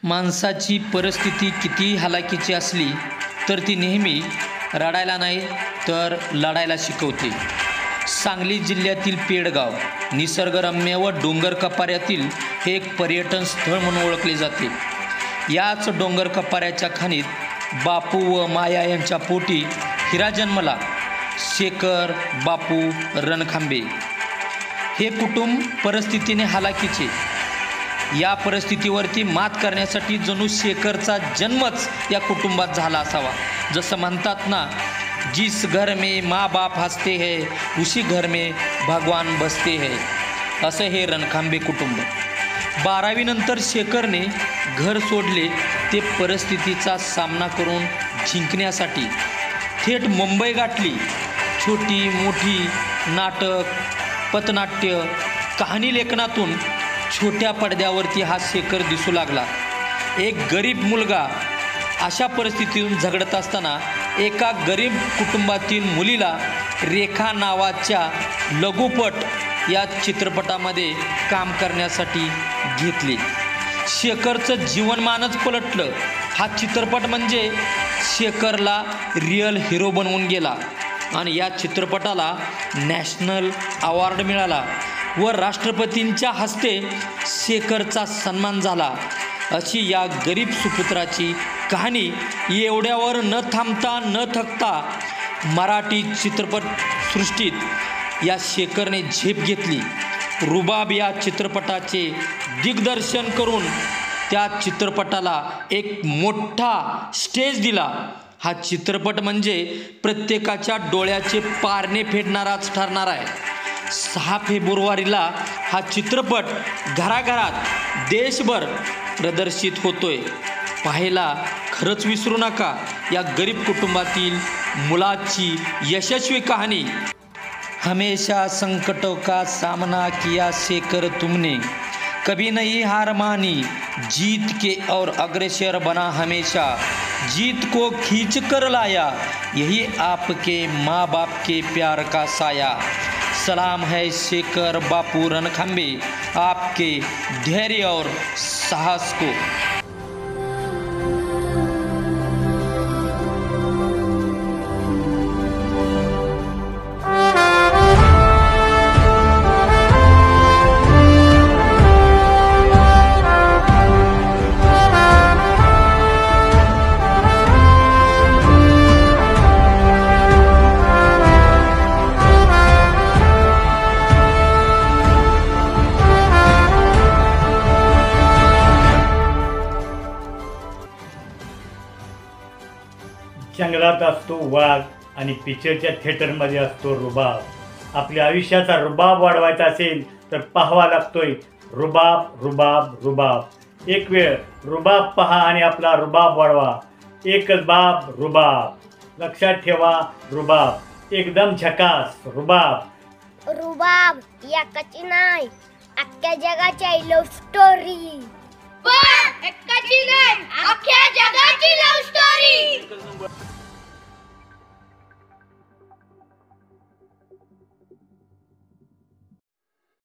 माणसाची परिस्थिती किती हालाकीची असली तर ती नेहमी रडायला नाही तर लढायला शिकवते. सांगली जिल्ह्यातील पेडगाव निसर्गरम्य व डोंगर कपाऱ्यातील हे एक पर्यटन स्थळ म्हणून ओळखले जाते. याच डोंगर कपाऱ्याच्या खाणीत बापू व माया यांच्या पोटी हिरा जन्मला. शेखर बापू रणखांबे हे कुटुंब परिस्थितीने हालाकीचे. या परिस्थितीवरती मात करण्यासाठी जणू शेखरचा जन्मच या कुटुंबात झाला असावा. जसं म्हणतात ना, जिस घर में माँ बाप हंसते हैं उसी घर में भगवान बसते हैं, असं हे रणखांबे कुटुंब. 12वी नंतर शेखरने घर सोडले ते परिस्थितीचा सामना करून जिंकण्यासाठी. थेट मुंबई गाठली. छोटी मोठी नाटक, पथनाट्य, कहाणी लेखनातून छोट्या पडद्यावरती हा शेखर दिसू लागला. एक गरीब मुलगा अशा परिस्थितीतून झगडत असताना एका गरीब कुटुंबातील मुलीला रेखा नावाच्या लघुपट या चित्रपटामध्ये काम करण्यासाठी घेतले. शेखरचं जीवनमानच पलटलं. हा चित्रपट म्हणजे शेखरला रिअल हिरो बनवून गेला आणि या चित्रपटाला नॅशनल अवॉर्ड मिळाला व राष्ट्रपतींच्या हस्ते शेखरचा सन्मान झाला. अशी या गरीब सुपुत्राची कहाणी. एवढ्यावर न थांबता न थकता मराठी चित्रपटसृष्टीत या शेखरने झेप घेतली. रुबाब या चित्रपटाचे दिग्दर्शन करून त्या चित्रपटाला एक मोठा स्टेज दिला. हा चित्रपट म्हणजे प्रत्येकाच्या डोळ्याचे पारणे फेडणाराच ठरणार आहे. 6 फेब्रुवारीला हा चित्रपट घराघरात देशभर प्रदर्शित होतोय. पाहायला खरंच विसरू नका या गरीब कुटुंबातील मुलाची यशस्वी कहाणी. हमेशा संकटों का सामना किया शेखर तुमने, कभी नहीं हार मानी, जीत के और अग्रसर बना हमेशा, जीत को खींच कर लाया, यही आपके माँ बाप के प्यार का साया. सलाम है शेखर बापू रणखांबे आपके धैर्य और साहस को. जंगलात असतो वाघ आणि पिक्चरच्या थिएटरमध्ये असतो रुबाब. आपल्या आयुष्याचा रुबाब वाढवायचा असेल तर पाहावा लागतोय रुबाब रुबाब रुबाब. एक वेळ रुबाब पहा आणि आपला रुबाब वाढवा. एकच बाब रुबाब. लक्षात ठेवा, रुबाब एकदम झकास. रुबाब रुबाब एकाची नाही, अख्ख्या जगाची लव्ह स्टोरी. एकाची नाही, अख्ख्या जगाची लव्ह